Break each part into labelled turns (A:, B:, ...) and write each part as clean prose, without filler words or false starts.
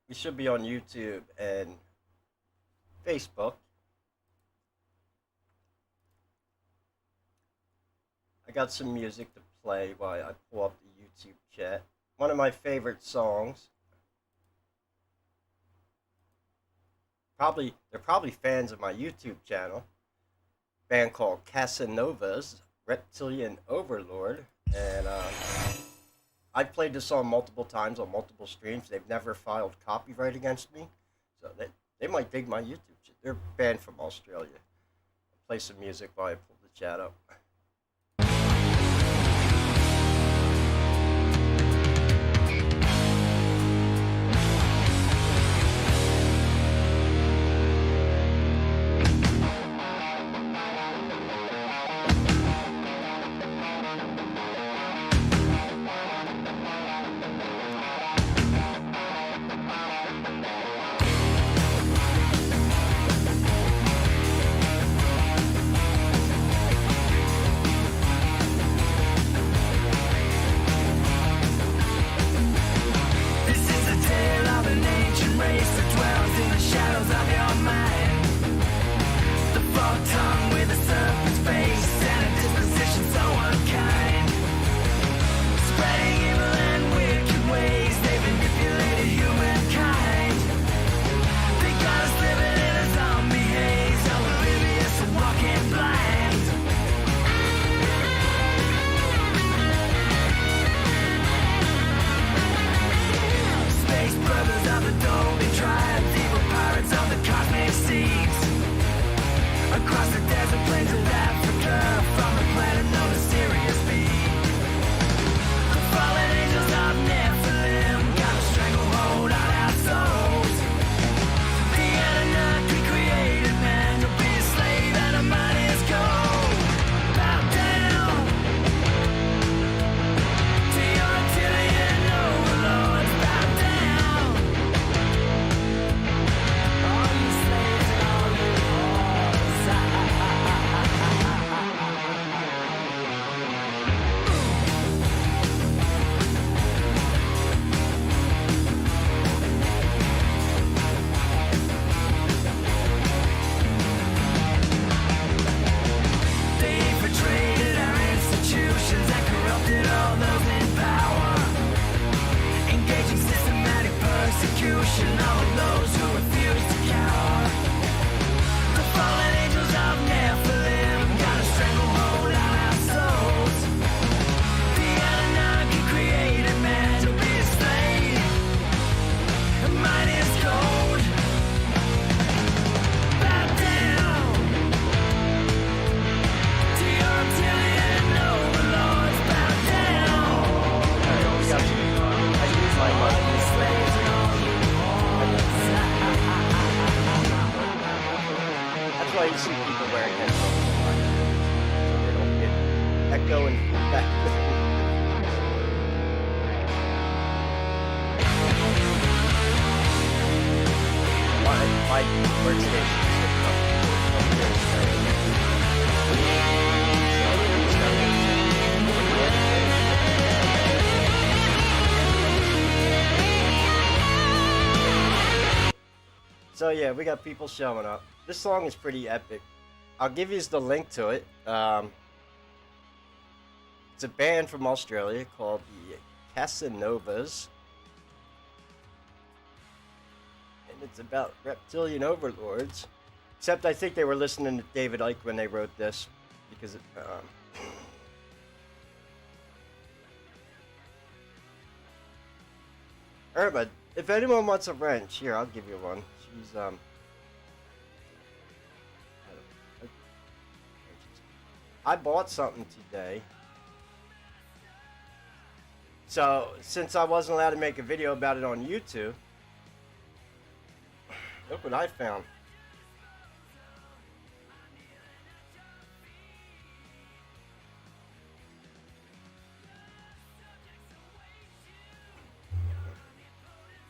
A: We should be on YouTube and Facebook. I got some music to play while I pull up the YouTube chat. One of my favorite songs. They're probably fans of my YouTube channel. Band called Casanova's Reptilian Overlord, and I played this song multiple times on multiple streams. They've never filed copyright against me, so they might dig my YouTube shit. They're banned from Australia. I'll play some music while I pull the chat up. So yeah, we got people showing up. This song is pretty epic. I'll give you the link to it. It's a band from Australia called the Casanovas. And it's about reptilian overlords. Except I think they were listening to David Icke when they wrote this. Because it, Irma, if anyone wants a wrench, here, I'll give you one. She's, I bought something today. So, since I wasn't allowed to make a video about it on YouTube, look what I found.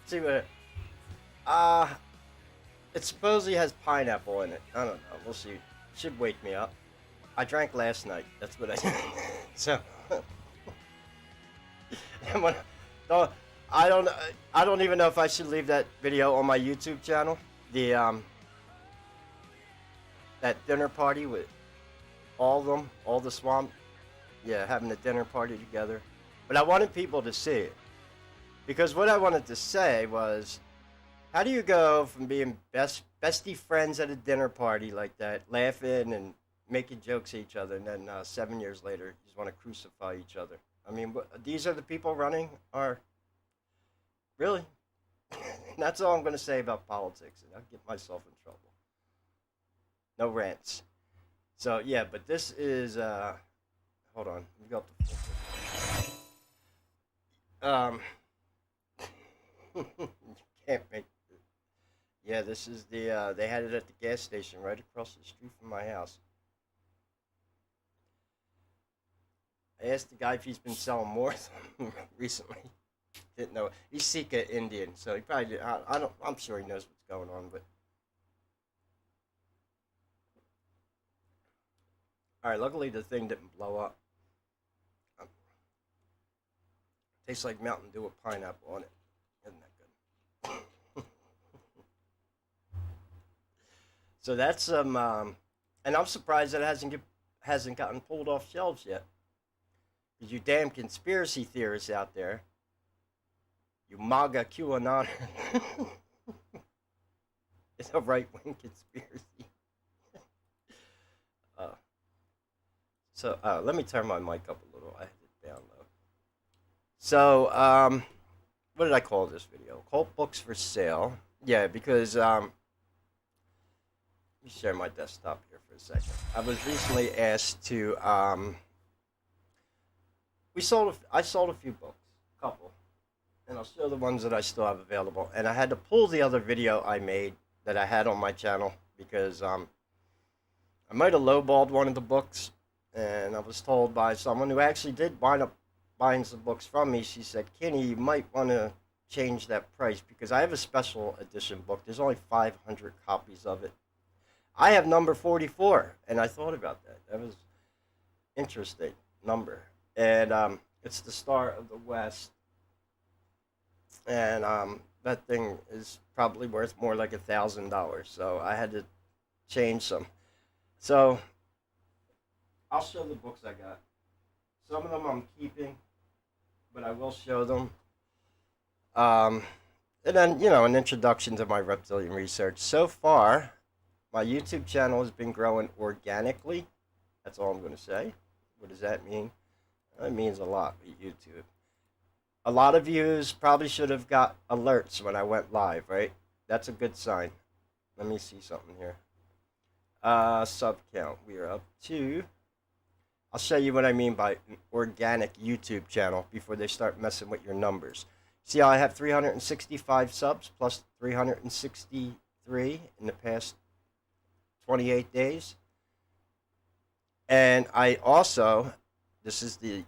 A: See what it supposedly has pineapple in it. I don't know. We'll see. It should wake me up. I drank last night. That's what I did. So I don't I don't even know if I should leave that video on my YouTube channel. The that dinner party with all of them, all the swamp, yeah, having a dinner party together. But I wanted people to see it because what I wanted to say was, how do you go from being bestie friends at a dinner party like that, laughing and making jokes at each other, and then 7 years later, you just want to crucify each other? I mean, these are the people running our. Really? That's all I'm going to say about politics, and I'll get myself in trouble. No rants. So, yeah, but this is, hold on. Let me go up to full. You can't make it. Yeah, this is the, they had it at the gas station right across the street from my house. I asked the guy if he's been selling more recently. Didn't know. He's Sika Indian, so he probably did. I don't. I'm sure he knows what's going on, but all right. Luckily, the thing didn't blow up. Um, Tastes like Mountain Dew with pineapple on it. Isn't that good? So that's and I'm surprised that it hasn't gotten pulled off shelves yet. Because you damn conspiracy theorists out there, you MAGA QAnon. It's a right wing conspiracy. uh, so let me turn my mic up a little. I had it down low. So what did I call this video? Occult books for sale. Yeah, because let me share my desktop here for a second. I was recently asked to I sold a few books, a couple, and I'll show the ones that I still have available. And I had to pull the other video I made that I had on my channel because I might have lowballed one of the books, and I was told by someone who actually did wind up buying some books from me. She said, "Kenny, you might want to change that price because I have a special edition book. There's only 500 copies of it. I have number 44," and I thought about that. That was interesting number, and it's the Star of the West, and that thing is probably worth more like $1,000. So I had to change some. So I'll show the books I got. Some of them I'm keeping, but I will show them. And then, an introduction to my reptilian research. So far, my YouTube channel has been growing organically. That's all I'm going to say. What does that mean? That means a lot with YouTube. A lot of views probably should have got alerts when I went live, right? That's a good sign. Let me see something here. Sub count. We are up to... I'll show you what I mean by an organic YouTube channel before they start messing with your numbers. See how I have 365 subs plus 363 in the past 28 days? And I also, this is the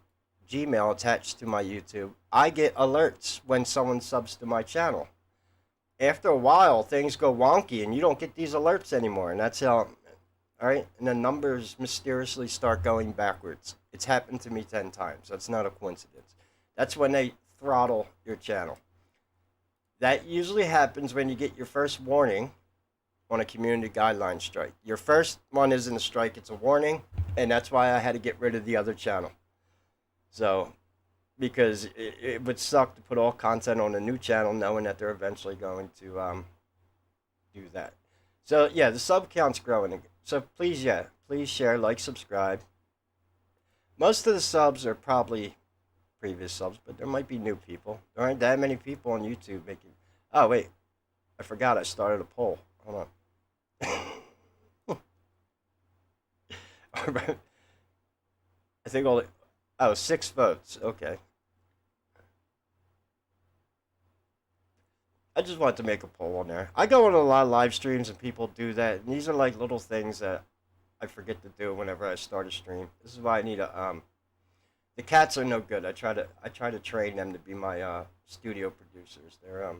A: Gmail attached to my YouTube, I get alerts when someone subs to my channel. After a while, things go wonky and you don't get these alerts anymore. And that's how, all right? And the numbers mysteriously start going backwards. It's happened to me 10 times. That's not a coincidence. That's when they throttle your channel. That usually happens when you get your first warning on a community guideline strike. Your first one isn't a strike, it's a warning, and that's why I had to get rid of the other channel. So, because it would suck to put all content on a new channel knowing that they're eventually going to do that. So, yeah, the sub count's growing. So, please share, like, subscribe. Most of the subs are probably previous subs, but there might be new people. There aren't that many people on YouTube making... Oh, wait. I forgot I started a poll. Hold on. All right. I think only... Oh, 6 votes. Okay. I just wanted to make a poll on there. I go on a lot of live streams and people do that. And these are like little things that I forget to do whenever I start a stream. This is why I need a... The cats are no good. I try to train them to be my studio producers. They're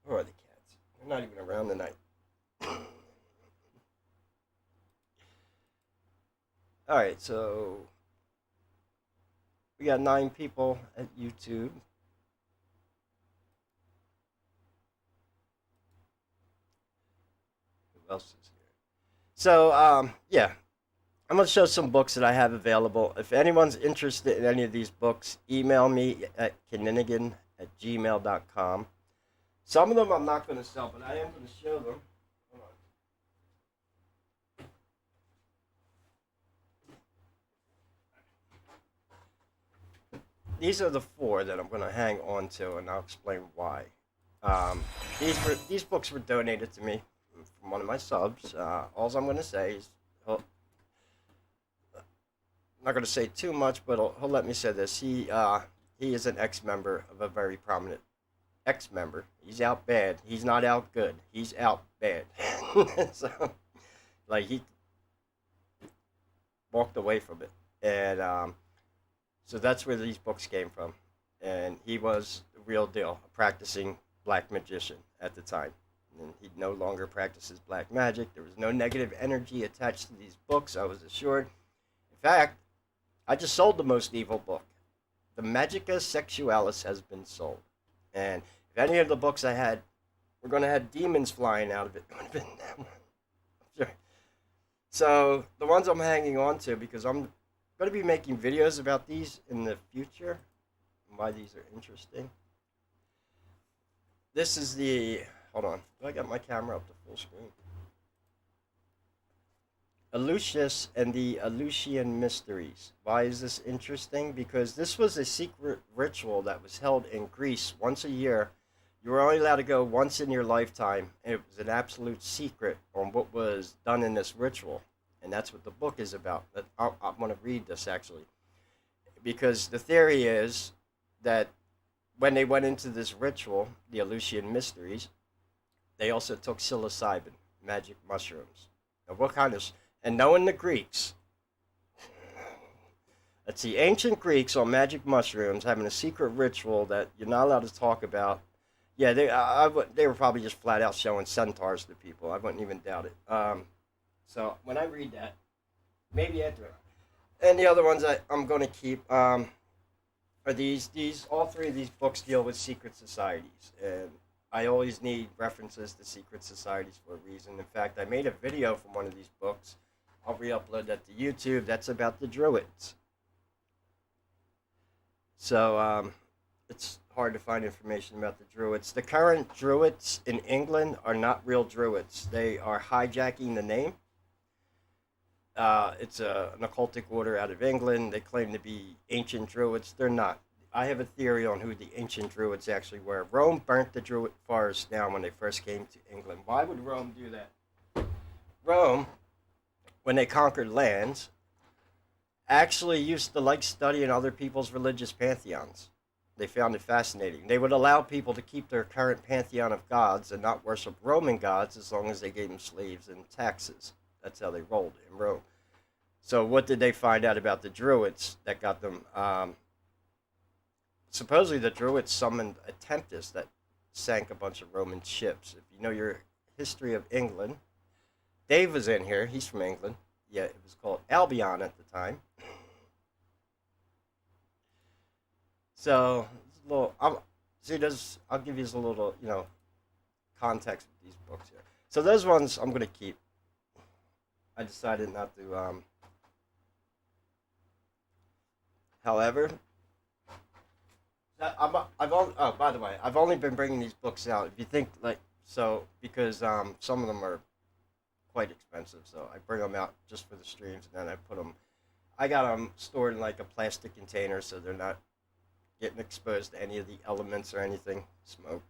A: where are the cats? They're not even around tonight. All right, so we got 9 people at YouTube. Who else is here? So, yeah, I'm going to show some books that I have available. If anyone's interested in any of these books, email me at Kinninigan@gmail.com. Some of them I'm not going to sell, but I am going to show them. Hold on. These are the 4 that I'm going to hang on to, and I'll explain why. These books were donated to me from one of my subs. All I'm going to say is, I'm not going to say too much, but he'll let me say this. He is an ex-member of a very prominent ex-member. He's out bad. He's not out good. He's out bad. So, like, he walked away from it, and so that's where these books came from. And he was the real deal, a practicing black magician at the time. And he no longer practices black magic. There was no negative energy attached to these books, I was assured. In fact, I just sold the most evil book. The Magica Sexualis has been sold. And if any of the books I had were going to have demons flying out of it, it would have been that one. Sure. So the ones I'm hanging on to, because I'm going to be making videos about these in the future, and why these are interesting. This is the, hold on, do I got my camera up to full screen? Eleusis and the Eleusinian Mysteries. Why is this interesting? Because this was a secret ritual that was held in Greece once a year. You were only allowed to go once in your lifetime, and it was an absolute secret on what was done in this ritual. And that's what the book is about. I want to read this, actually. Because the theory is that when they went into this ritual, the Eleusinian Mysteries, they also took psilocybin, magic mushrooms. Now, what kind of... And knowing the Greeks, let's see, ancient Greeks on magic mushrooms having a secret ritual that you're not allowed to talk about. Yeah, they were probably just flat out showing centaurs to people. I wouldn't even doubt it. So when I read that, maybe after. And the other ones I'm going to keep are these. All 3 of these books deal with secret societies, and I always need references to secret societies for a reason. In fact, I made a video from one of these books. I'll re-upload that to YouTube. That's about the Druids. So it's hard to find information about the Druids. The current Druids in England are not real Druids. They are hijacking the name. It's an occultic order out of England. They claim to be ancient Druids. They're not. I have a theory on who the ancient Druids actually were. Rome burnt the Druid forest down when they first came to England. Why would Rome do that? Rome, when they conquered lands, actually used to like studying other people's religious pantheons. They found it fascinating. They would allow people to keep their current pantheon of gods and not worship Roman gods as long as they gave them slaves and taxes. That's how they rolled in Rome. So what did they find out about the Druids that got them... supposedly the Druids summoned a tempest that sank a bunch of Roman ships. If you know your history of England, Dave was in here. He's from England. Yeah, it was called Albion at the time. So, it's a little... I'll give you a little, context with these books here. So those ones I'm going to keep. I decided not to... However... by the way, I've only been bringing these books out. If you think, because some of them are quite expensive, so I bring them out just for the streams, and then I got them stored in like a plastic container, so they're not getting exposed to any of the elements or anything, smoke,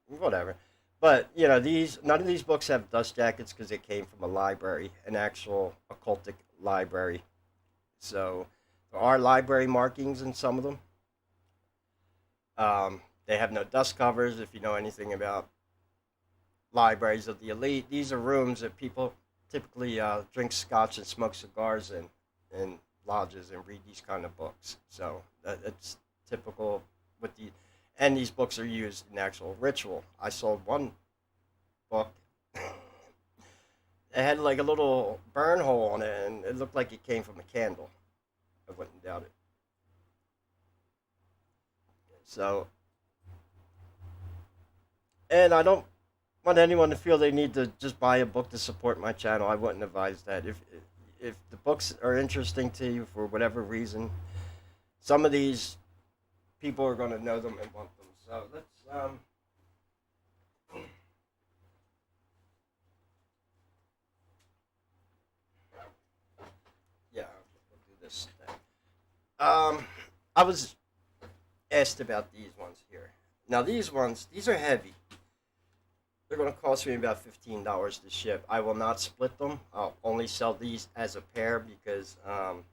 A: whatever. But, none of these books have dust jackets because they came from a library, an actual occultic library. So, there are library markings in some of them. They have no dust covers. If you know anything about libraries of the elite, these are rooms that people typically drink scotch and smoke cigars in lodges and read these kind of books. So that's typical and these books are used in actual ritual. I sold one book. It had like a little burn hole on it, and it looked like it came from a candle. I wouldn't doubt it. So, and I don't want anyone to feel they need to just buy a book to support my channel. I wouldn't advise that. If the books are interesting to you for whatever reason, some of these people are going to know them and want them. So let's yeah, we'll do this thing. I was asked about these ones here. Now these are heavy. They're going to cost me about $15 to ship. I will not split them. I'll only sell these as a pair because I'm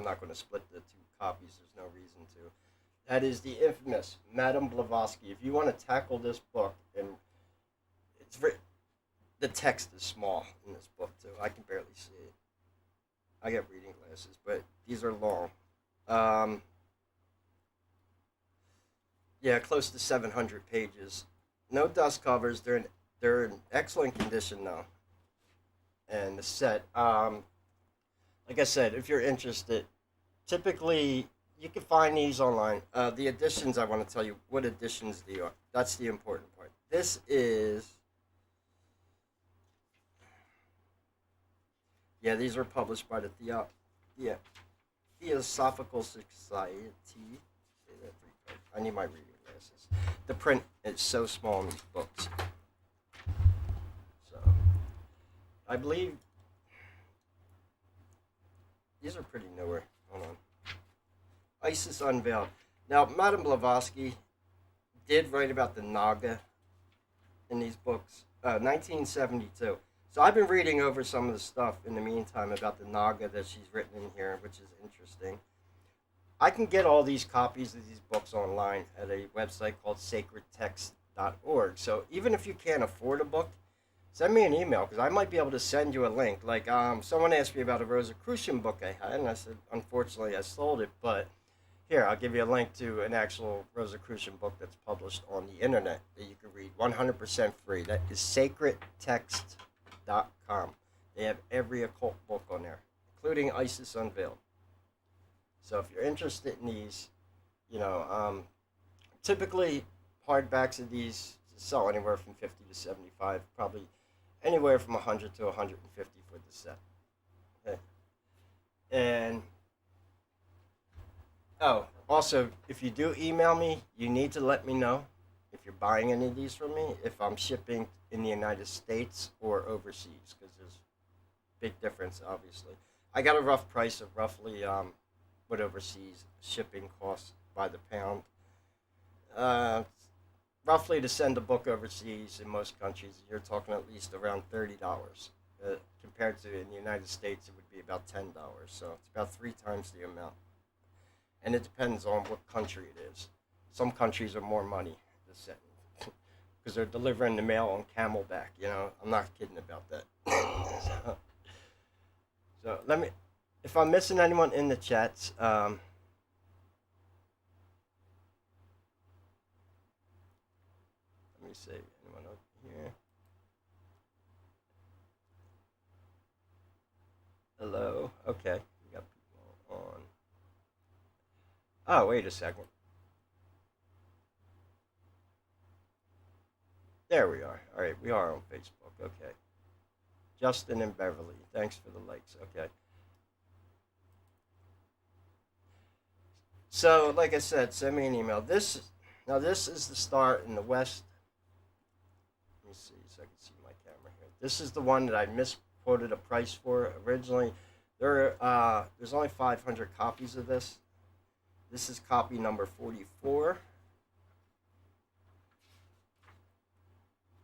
A: not going to split the two copies. There's no reason to. That is the infamous Madame Blavatsky. If you want to tackle this book, and the text is small in this book too. I can barely see it. I got reading glasses, but these are long. Um, yeah, close to 700 pages. No dust covers. They're in excellent condition though. And the set, like I said, if you're interested, typically you can find these online. The editions, I want to tell you what editions they are. That's the important part. This is, yeah, these were published by the Theosophical Society. Say that 3 times. I need my reading glasses. The print is so small in these books. So, I believe these are pretty newer. Hold on. Isis Unveiled. Now, Madame Blavatsky did write about the Naga in these books, 1972. So I've been reading over some of the stuff in the meantime about the Naga that she's written in here, which is interesting. I can get all these copies of these books online at a website called sacredtext.org. So even if you can't afford a book, send me an email because I might be able to send you a link. Like someone asked me about a Rosicrucian book I had, and I said, unfortunately, I sold it, but here, I'll give you a link to an actual Rosicrucian book that's published on the internet that you can read 100% free. That is sacredtext.com. They have every occult book on there, including Isis Unveiled. So if you're interested in these, typically hardbacks of these sell anywhere from 50 to 75, probably anywhere from 100 to 150 for the set. Okay. And oh, also, if you do email me, you need to let me know if you're buying any of these from me, if I'm shipping in the United States or overseas, because there's a big difference, obviously. I got a rough price of roughly what overseas shipping costs by the pound. Uh, Roughly to send a book overseas in most countries, you're talking at least around $30. Compared to in the United States, it would be about $10. So it's about 3 times the amount. And it depends on what country it is. Some countries are more money to send because they're delivering the mail on camelback. I'm not kidding about that. so let me, if I'm missing anyone in the chats, let me see anyone up here. Hello. Okay, we got people on. Oh, wait a second. There we are. All right, we are on Facebook. Okay. Justin and Beverly, thanks for the likes. Okay. So, like I said, send me an email. This is the star in the west. Let me see so I can see my camera here. This is the one that I misquoted a price for originally. There's only 500 copies of this. This is copy number 44.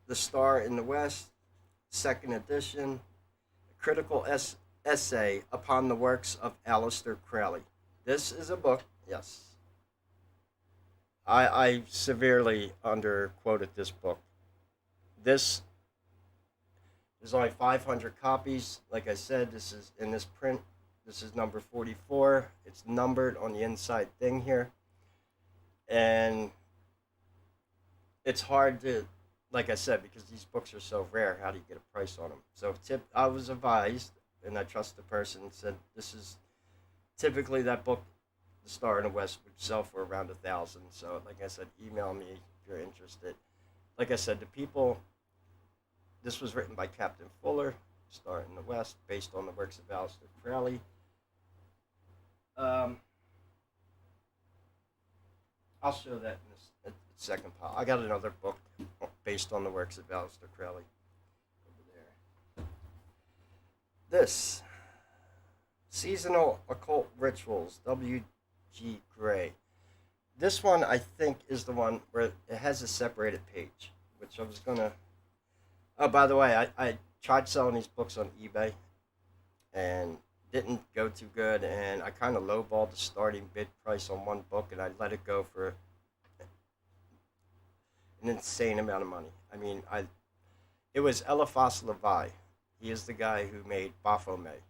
A: The Star in the West, second edition, a critical essay upon the works of Aleister Crowley. This is a book, yes. I severely underquoted this book. This is only 500 copies. Like I said, this is in this print. This is number 44. It's numbered on the inside thing here. And it's hard to, like I said, because these books are so rare, how do you get a price on them? So I was advised, and I trust the person, said this is typically that book, The Star in the West, would sell for around 1,000. So like I said, email me if you're interested. Like I said, the people This was written by Captain Fuller, Star in the West, based on the works of Aleister Crowley. I'll show that in a second pile. I got another book based on the works of Aleister Crowley over there. This, Seasonal Occult Rituals, W.G. Gray. This one, I think, is the one where it has a separated page, which I was going to... Oh, by the way, I tried selling these books on eBay and didn't go too good, and I kind of lowballed the starting bid price on one book, and I let it go for an insane amount of money. I mean, it was Eliphas Levi. He is the guy who made Baphomet,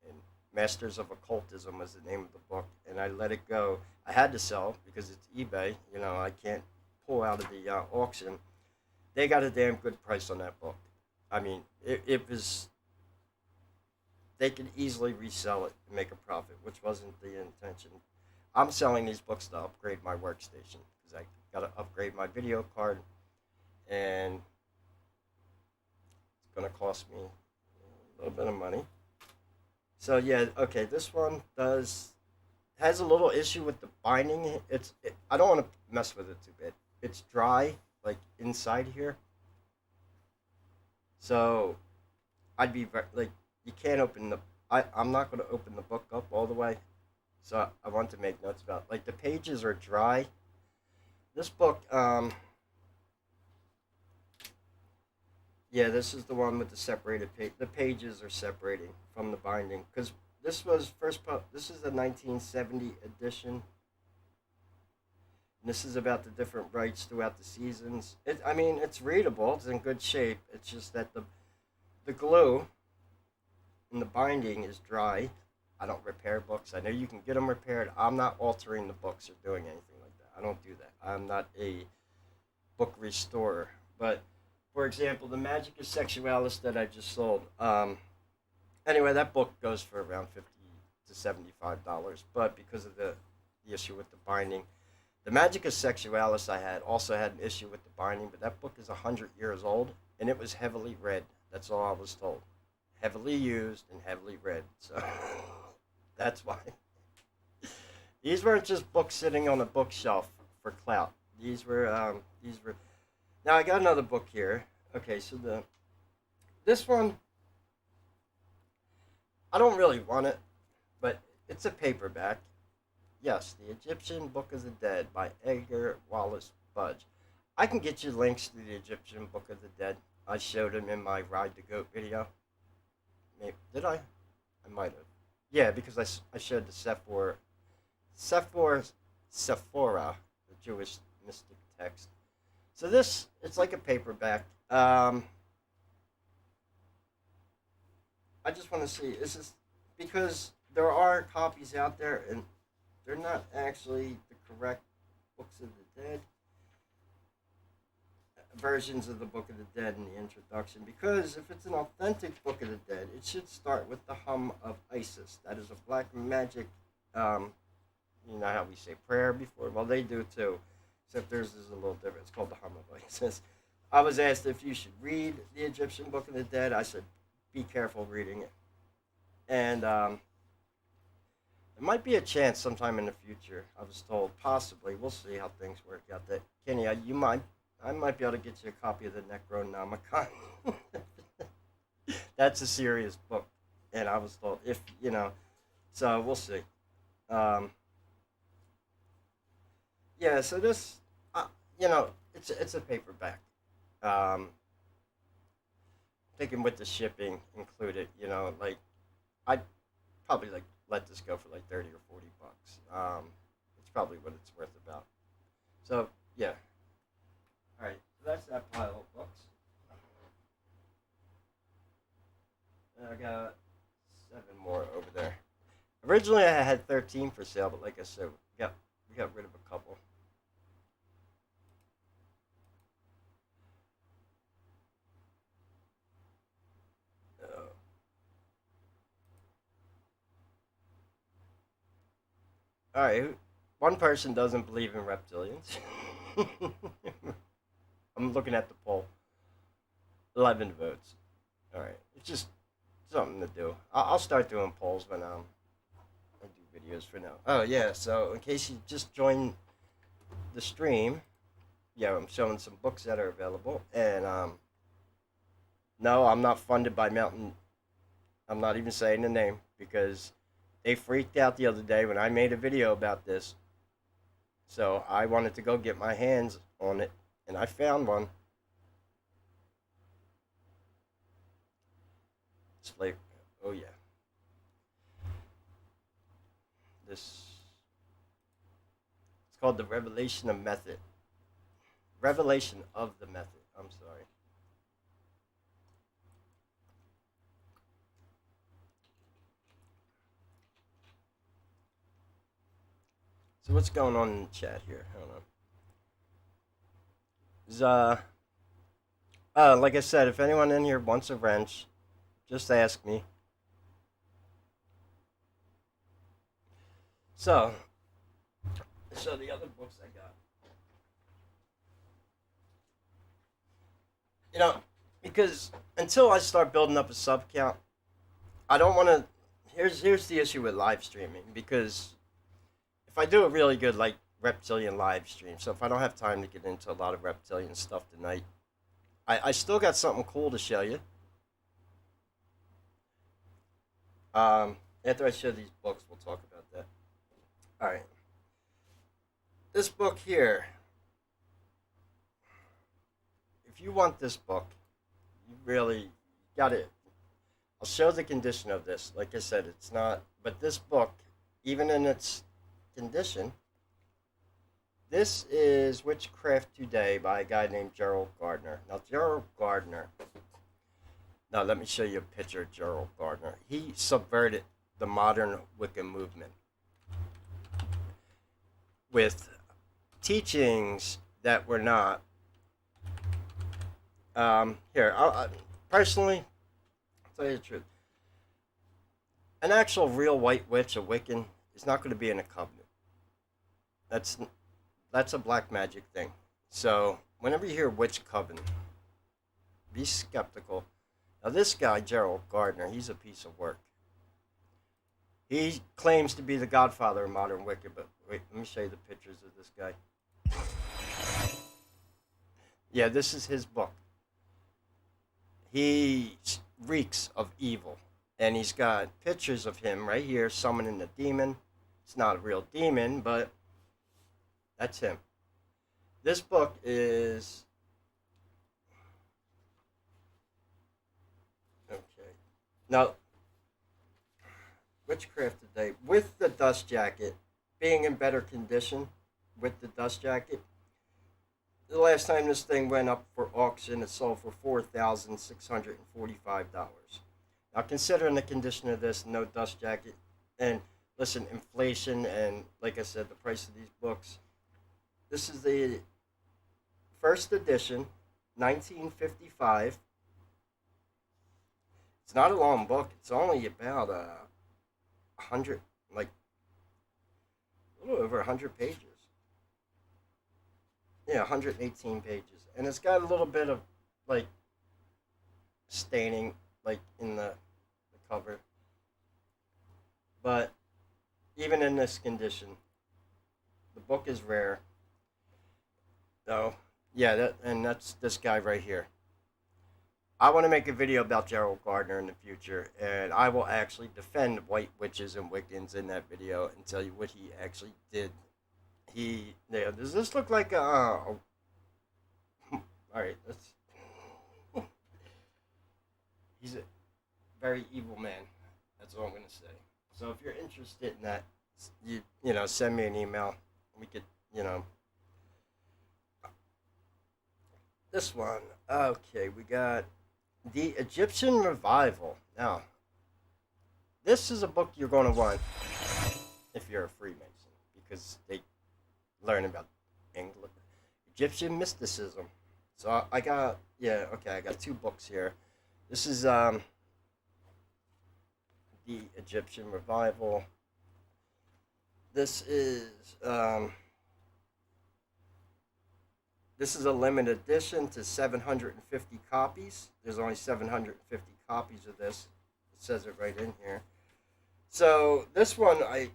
A: and Masters of Occultism was the name of the book, and I let it go. I had to sell because it's eBay. You know, I can't pull out of the auction. They got a damn good price on that book. I mean, it was... They could easily resell it and make a profit, which wasn't the intention. I'm selling these books to upgrade my workstation because I got to upgrade my video card, and it's going to cost me a little bit of money. So yeah, okay, this one has a little issue with the binding. I don't want to mess with it too bad. It's dry, like inside here. So I'd be like, you can't open I'm not going to open the book up all the way. So I want to make notes about, like, the pages are dry. This book, yeah, this is the one with the separated page. The pages are separating from the binding, because this was this is the 1970 edition. And this is about the different rites throughout the seasons. I mean, it's readable. It's in good shape. It's just that the glue and the binding is dry. I don't repair books. I know you can get them repaired. I'm not altering the books or doing anything like that. I don't do that. I'm not a book restorer. But, for example, the Magicus Sexualis that I just sold. Anyway, that book goes for around $50 to $75. But because of the issue with the binding, the Magicus Sexualis I also had an issue with the binding. But that book is 100 years old, and it was heavily read. That's all I was told. Heavily used and heavily read, so that's why. These weren't just books sitting on a bookshelf for clout. These were. Now I got another book here. Okay, so this one, I don't really want it, but it's a paperback. Yes, The Egyptian Book of the Dead by Edgar Wallace Budge. I can get you links to the Egyptian Book of the Dead. I showed them in my Ride the Goat video. Maybe, did I? I might have. Yeah, because I showed the Sephora, the Jewish mystic text. So it's like a paperback. I just want to see, is this, because there are copies out there, and they're not actually the correct Books of the Dead versions of the Book of the Dead in the introduction, because if it's an authentic Book of the Dead, it should start with the hum of Isis. That is a black magic, you know how we say prayer before? Well, they do too, except theirs is a little different. It's called the hum of Isis. I was asked if you should read the Egyptian Book of the Dead. I said, be careful reading it. And there might be a chance sometime in the future, I was told, possibly. We'll see how things work out. That Kenny, I might be able to get you a copy of the Necronomicon. That's a serious book, and I was told, if you know, so we'll see. Yeah, so this, you know, it's a paperback. Thinking with the shipping included, you know, like I'd probably like let this go for like 30 or 40 bucks. It's probably what it's worth about. So yeah. All right, so that's that pile of books. And I got 7 more over there. Originally, I had 13 for sale, but like I said, we got rid of a couple. All right, one person doesn't believe in reptilians. I'm looking at the poll. 11 votes. All right, it's just something to do. I'll start doing polls when I do videos for now. Oh yeah, so in case you just joined the stream, yeah, I'm showing some books that are available, and no, I'm not funded by Mountain. I'm not even saying the name because they freaked out the other day when I made a video about this. So I wanted to go get my hands on it, and I found one. It's like, oh yeah, this. It's called the Revelation of Method. Revelation of the Method. I'm sorry. So what's going on in the chat here? Hold on. Is, like I said, if anyone in here wants a wrench, just ask me. So, the other books I got. You know, because until I start building up a sub count, I don't want to. Here's the issue with live streaming, because if I do a really good like Reptilian live stream, so if I don't have time to get into a lot of Reptilian stuff tonight, I still got something cool to show you. After I show these books, we'll talk about that. All right. This book here, if you want this book, you really got it. I'll show the condition of this. Like I said, it's not, but this book, even in its condition, this is Witchcraft Today by a guy named Gerald Gardner. Now, Gerald Gardner, now let me show you a picture of Gerald Gardner. He subverted the modern Wicca movement with teachings that were not. Here, personally, I'll tell you the truth. An actual real white witch, a Wiccan, is not going to be in a covenant. That's a black magic thing. So whenever you hear witch coven, be skeptical. Now this guy, Gerald Gardner, he's a piece of work. He claims to be the godfather of modern Wicca, but wait, let me show you the pictures of this guy. Yeah, this is his book. He reeks of evil, and he's got pictures of him right here summoning a demon. It's not a real demon, but that's him. This book is okay. Now, Witchcraft Today, with the dust jacket, being in better condition with the dust jacket. The last time this thing went up for auction, it sold for $4,645. Now, considering the condition of this, no dust jacket, and listen, inflation, and like I said, the price of these books. This is the first edition, 1955. It's not a long book. It's only about 100, like a little over 100 pages. Yeah, 118 pages, and it's got a little bit of like staining, like in the cover. But even in this condition, the book is rare. So yeah, that's this guy right here. I want to make a video about Gerald Gardner in the future, and I will actually defend white witches and Wiccans in that video and tell you what he actually did. Does this look like all right, he's a very evil man. That's all I'm going to say. So if you're interested in that, send me an email. We could, this one. Okay, we got The Egyptian Revival. Now, this is a book you're going to want if you're a Freemason, because they learn about England, Egyptian mysticism. So I got I got two books here. This is The Egyptian Revival. This is This is a limited edition to 750 copies. There's only 750 copies of this. It says it right in here. So this one I'll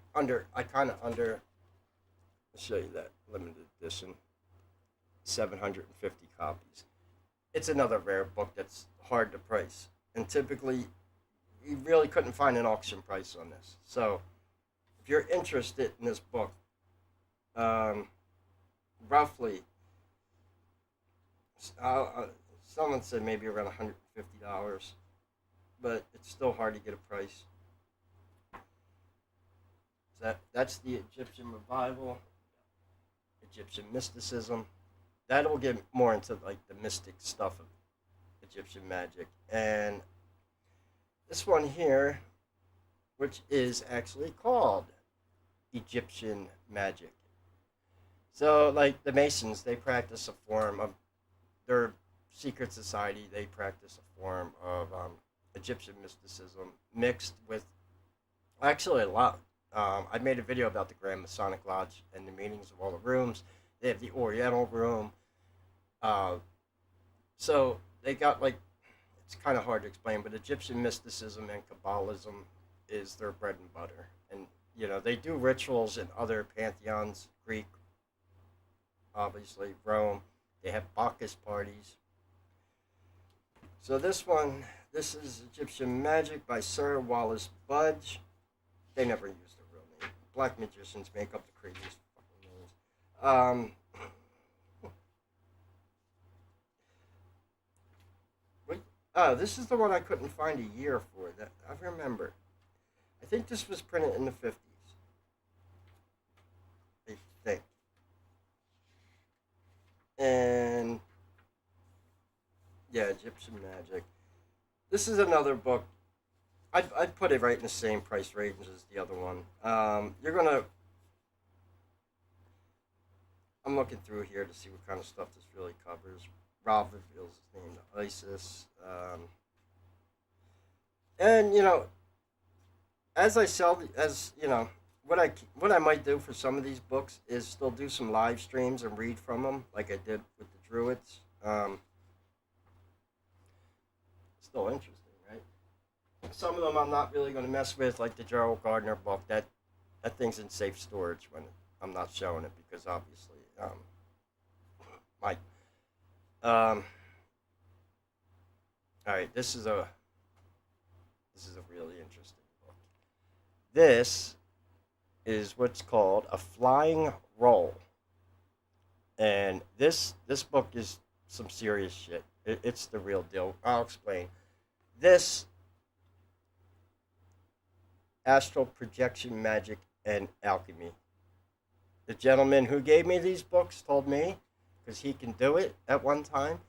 A: show you that limited edition, 750 copies. It's another rare book that's hard to price, and typically you really couldn't find an auction price on this. So if you're interested in this book, roughly, someone said maybe around $150, but it's still hard to get a price. That's the Egyptian revival, Egyptian mysticism. That'll get more into like the mystic stuff of Egyptian magic. And this one here, which is actually called Egyptian magic. So like the Masons, they practice a form of their secret society. They practice a form of Egyptian mysticism mixed with actually a lot. I made a video about the Grand Masonic Lodge and the meanings of all the rooms. They have the Oriental room. So they got like, it's kind of hard to explain, but Egyptian mysticism and Kabbalism is their bread and butter. And, you know, they do rituals in other pantheons, Greek, obviously, Rome. They have Bacchus parties. So this is Egyptian Magic by Sir Wallace Budge. They never used a real name. Black magicians make up the craziest fucking names. This is the one I couldn't find a year for. That I remember. I think this was printed in the 50s. I think. And yeah, Egyptian Magic. This is another book. I'd put it right in the same price range as the other one. I'm looking through here to see what kind of stuff this really covers. Rob reveals his name to Isis. And, you know, what I might do for some of these books is still do some live streams and read from them, like I did with the Druids. Still interesting, right? Some of them I'm not really going to mess with, like the Gerald Gardner book. That thing's in safe storage when I'm not showing it because obviously, all right, this is a really interesting book. This is what's called a flying roll, and this book is some serious shit. It's the real deal. I'll explain. This astral projection magic and alchemy. The gentleman who gave me these books told me, because he can do it at one time,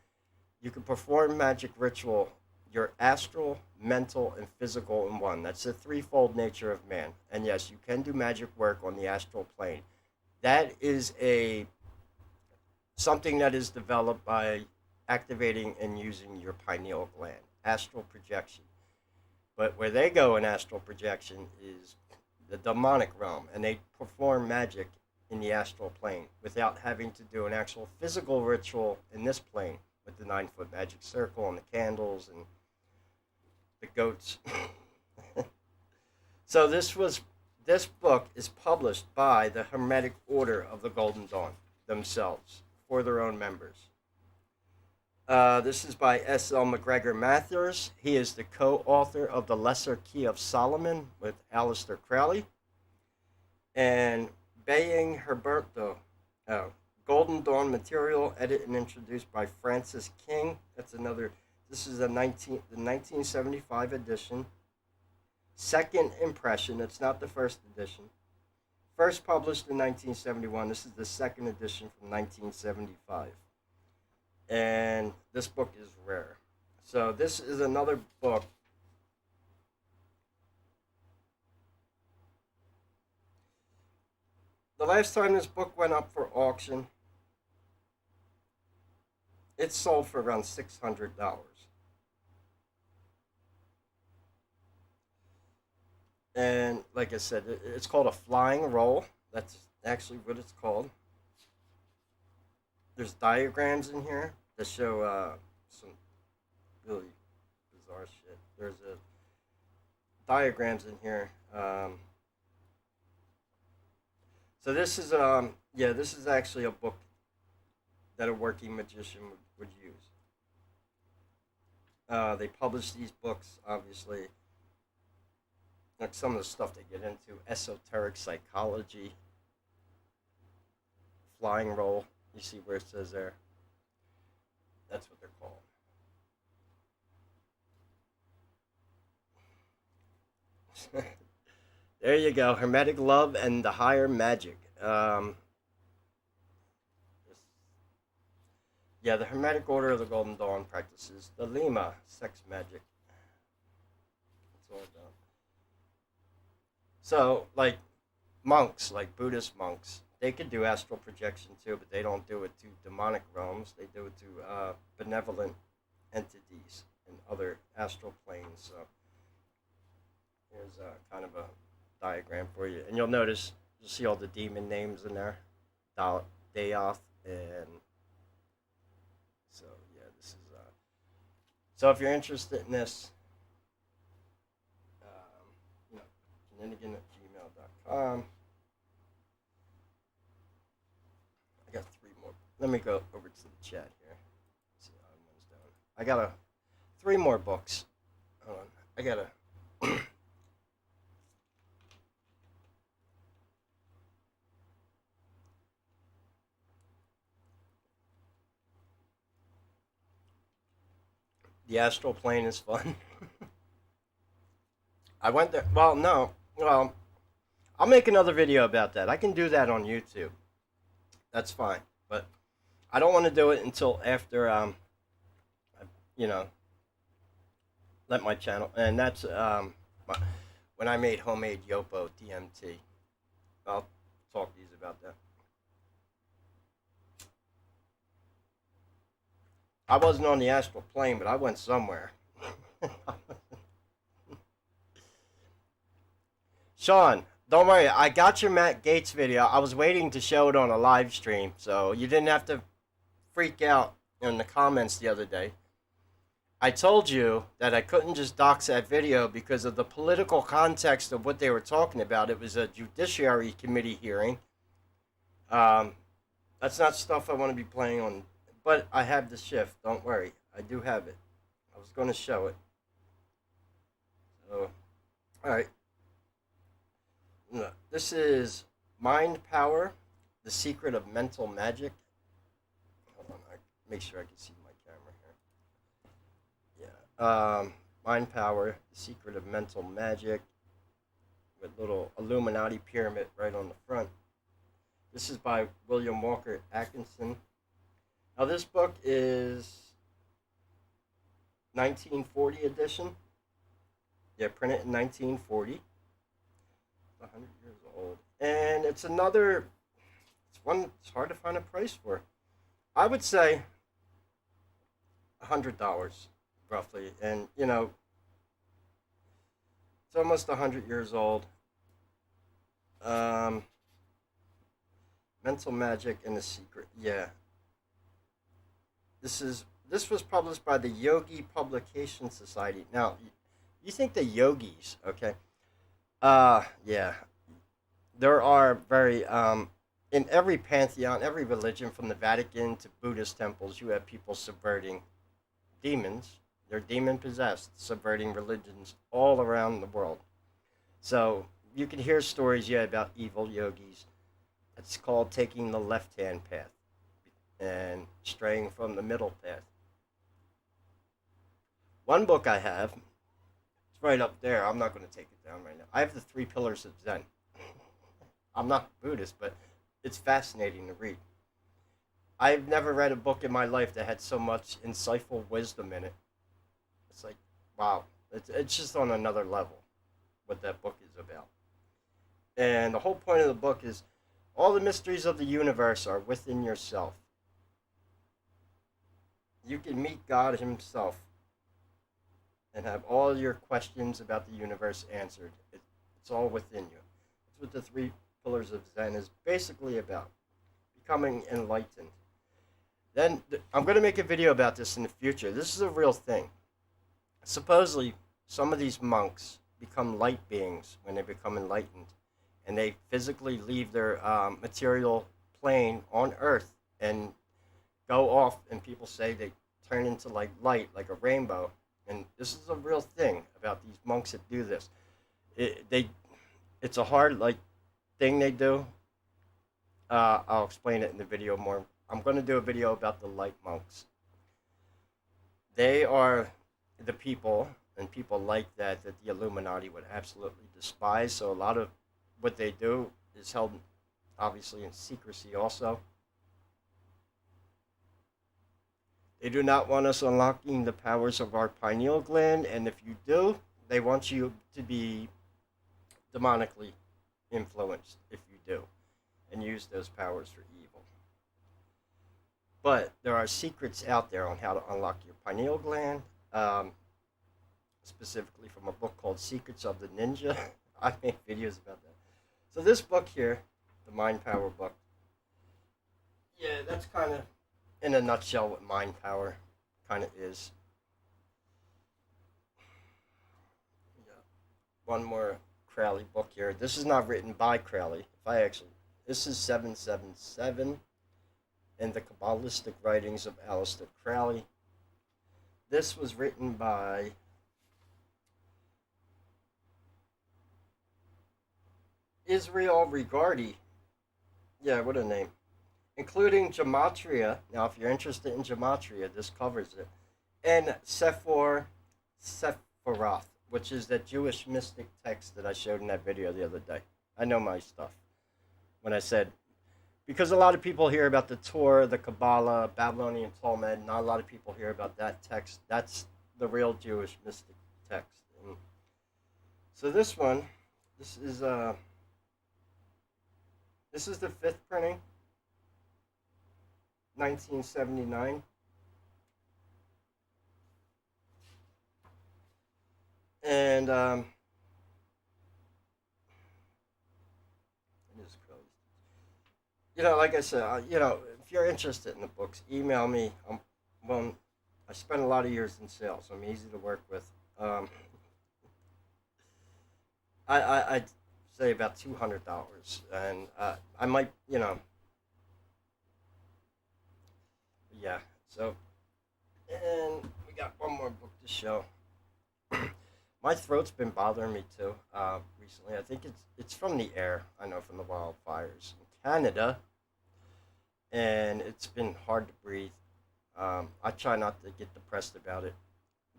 A: you can perform magic ritual, your astral, mental, and physical in one. That's the threefold nature of man. And yes, you can do magic work on the astral plane. That is something that is developed by activating and using your pineal gland, astral projection. But where they go in astral projection is the demonic realm, and they perform magic in the astral plane without having to do an actual physical ritual in this plane with the 9-foot magic circle and the candles and the goats. So this book is published by the Hermetic Order of the Golden Dawn themselves for their own members. This is by S.L. McGregor Mathers. He is the co-author of The Lesser Key of Solomon with Aleister Crowley. And Baying Herberto, Golden Dawn material, edited and introduced by Francis King. This is the 1975 edition. Second impression, it's not the first edition. First published in 1971. This is the second edition from 1975. And this book is rare. So this is another book. The last time this book went up for auction, it sold for around $600. And like I said, it's called a flying roll. That's actually what it's called. there's diagrams in here that show some really bizarre shit. There's a diagrams in here. So this is yeah, this is actually a book that a working magician would use. They publish these books, obviously. Like some of the stuff they get into, esoteric psychology, flying roll. You see where it says there? That's what they're called. There you go. Hermetic love and the higher magic. Yeah, the Hermetic Order of the Golden Dawn practices the Lima, sex magic. That's all about. So, like monks, like Buddhist monks, they could do astral projection too, but they don't do it to demonic realms. They do it to benevolent entities and other astral planes. So, here's kind of a diagram for you, and you'll notice you'll see all the demon names in there, Daoth, and so yeah, this is. So if you're interested in this, you know, Kinninigan@gmail.com. I got 3 more. Let me go over to the chat here. Let's see how one's doing. I got 3 more books. Hold on. I gotta. The astral plane is fun. I went there. Well, no. Well, I'll make another video about that. I can do that on YouTube. That's fine. But I don't want to do it until after, you know, let my channel. And that's when I made homemade Yopo DMT. I'll talk to you about that. I wasn't on the astral plane, but I went somewhere. Sean, don't worry. I got your Matt Gates video. I was waiting to show it on a live stream, so you didn't have to freak out in the comments the other day. I told you that I couldn't just dox that video because of the political context of what they were talking about. It was a Judiciary Committee hearing. That's not stuff I want to be playing on. But I have the shift. Don't worry. I do have it. I was going to show it. So, alright. This is Mind Power, The Secret of Mental Magic. Hold on. Make sure I can see my camera here. Yeah. Mind Power, The Secret of Mental Magic. With little Illuminati pyramid right on the front. This is by William Walker Atkinson. Now this book is 1940 edition. Yeah, printed in 1940. It's 100 years old. And it's another, it's one it's hard to find a price for. I would say $100 roughly. And, you know, it's almost 100 years old. Mental Magic and the Secret. Yeah. This was published by the Yogi Publication Society. Now, you think the yogis, okay? Yeah. There are very in every pantheon, every religion, from the Vatican to Buddhist temples, you have people subverting demons. They're demon possessed, subverting religions all around the world. So you can hear stories, yeah, about evil yogis. It's called taking the left-hand path and straying from the middle path. One book I have, it's right up there. I'm not going to take it down right now. I have the 3 Pillars of Zen. I'm not Buddhist, but it's fascinating to read. I've never read a book in my life that had so much insightful wisdom in it. It's like, wow. It's just on another level what that book is about. And the whole point of the book is all the mysteries of the universe are within yourself. You can meet God himself and have all your questions about the universe answered. It's all within you. That's what the 3 Pillars of Zen is basically about. Becoming enlightened. Then I'm going to make a video about this in the future. This is a real thing. Supposedly, some of these monks become light beings when they become enlightened, and they physically leave their material plane on Earth and go off, and people say they turn into like light, like a rainbow. And this is a real thing about these monks that do this. It's a hard like thing they do. I'll explain it in the video more. I'm going to do a video about the light monks. They are the people, and people like that the Illuminati would absolutely despise. So a lot of what they do is held obviously in secrecy also. They do not want us unlocking the powers of our pineal gland, and if you do, they want you to be demonically influenced if you do, and use those powers for evil. But there are secrets out there on how to unlock your pineal gland, specifically from a book called Secrets of the Ninja. I made videos about that. So this book here, the Mind Power book, yeah, that's kind of in a nutshell what mind power kind of is. Yeah. One more Crowley book here. This is not written by Crowley. This is 777 in the Cabalistic writings of Aleister Crowley. This was written by Israel Regardi. Yeah, what a name. Including Gematria. Now, if you're interested in Gematria, this covers it. And Sephorath, which is that Jewish mystic text that I showed in that video the other day. I know my stuff. When I said, because a lot of people hear about the Torah, the Kabbalah, Babylonian Talmud, not a lot of people hear about that text. That's the real Jewish mystic text. And so this one, this is the 5th printing. 1979. And it is closed. Like I said, if you're interested in the books, email me. Well, I spent a lot of years in sales, so I'm easy to work with. I'd say about $200, and I might, yeah. So, and we got one more book to show. My throat's been bothering me too recently. I think it's from the air. I know, from the wildfires in Canada, and it's been hard to breathe. I try not to get depressed about it,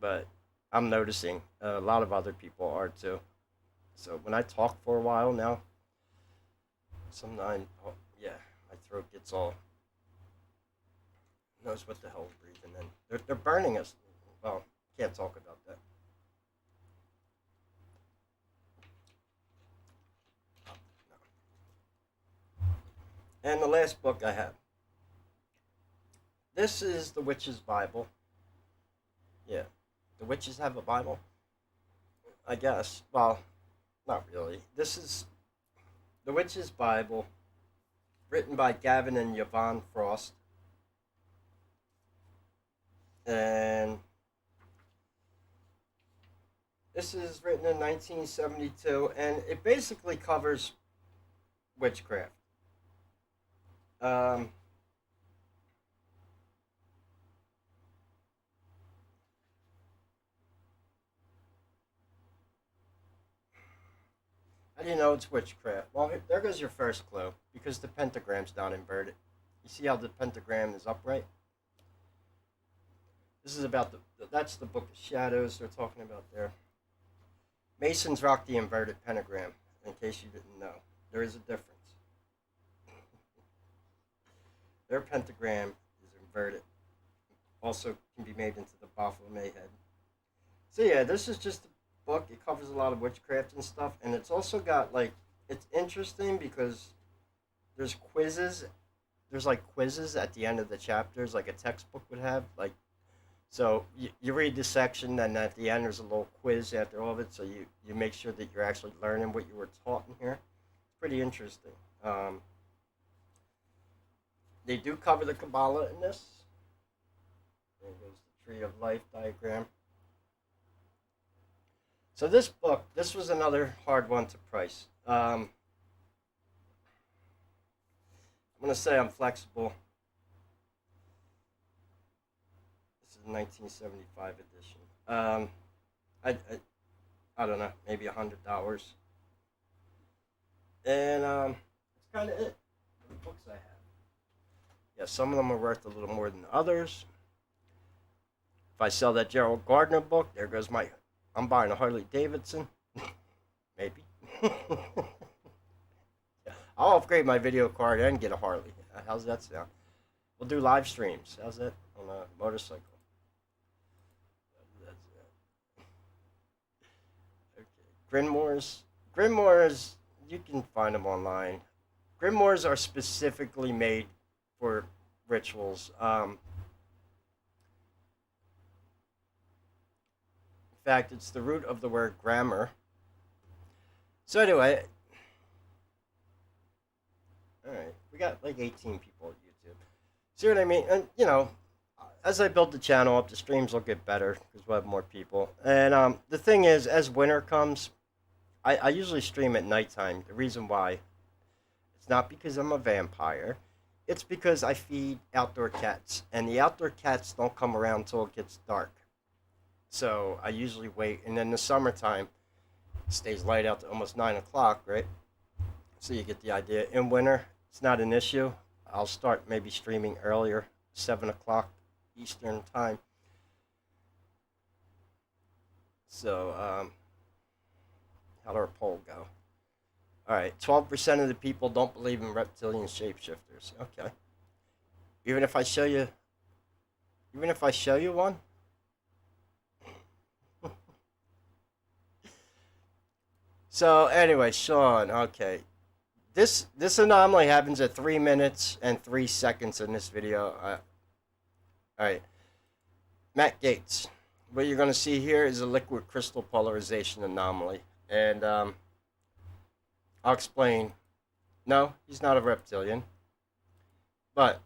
A: but I'm noticing a lot of other people are too. So when I talk for a while now, sometimes, yeah, my throat gets all knows what the hell is breathing in. They're burning us. Well, can't talk about that. No. And the last book I have. This is the Witch's Bible. Yeah. The witches have a Bible? I guess. Well, not really. This is the Witch's Bible, written by Gavin and Yvonne Frost. And this is written in 1972, and it basically covers witchcraft. How do you know it's witchcraft? Well, there goes your first clue, because the pentagram's not inverted. You see how the pentagram is upright? This is about that's the Book of Shadows they're talking about there. Masons rock the inverted pentagram, in case you didn't know. There is a difference. Their pentagram is inverted. Also can be made into the Baphomet head. So yeah, this is just a book. It covers a lot of witchcraft and stuff, and it's also got it's interesting because there's quizzes. There's quizzes at the end of the chapters, like a textbook would have. So you read the section, and at the end there's a little quiz after all of it, so you make sure that you're actually learning what you were taught in here. It's pretty interesting. They do cover the Kabbalah in this. There goes the Tree of Life diagram. So this book, this was another hard one to price. I'm going to say I'm flexible. This is a 1975 edition. I don't know, maybe $100. And that's kind of it for the books I have. Yeah, some of them are worth a little more than others. If I sell that Gerald Gardner book, there goes my... I'm buying a Harley Davidson. Maybe. Yeah. I'll upgrade my video card and get a Harley. How's that sound? We'll do live streams. How's that on a motorcycle? That's it. Okay. Grimoires, you can find them online. Grimoires are specifically made for rituals. In fact, it's the root of the word grammar. So anyway, all right, we got like 18 people at YouTube. See what I mean? And you know, as I build the channel up, the streams will get better because we'll have more people. And the thing is, as winter comes, I usually stream at nighttime. The reason why, it's not because I'm a vampire. It's because I feed outdoor cats, and the outdoor cats don't come around until it gets dark. So I usually wait, and then the summertime it stays light out to almost 9 o'clock, right? So you get the idea. In winter, it's not an issue. I'll start maybe streaming earlier, 7 o'clock Eastern time. So, how'd our poll go? All right, 12% of the people don't believe in reptilian shapeshifters. Okay. Even if I show you one. So anyway, Sean, okay. This anomaly happens at 3 minutes and 3 seconds in this video. All right. Matt Gates. What you're going to see here is a liquid crystal polarization anomaly. And I'll explain. No, he's not a reptilian. But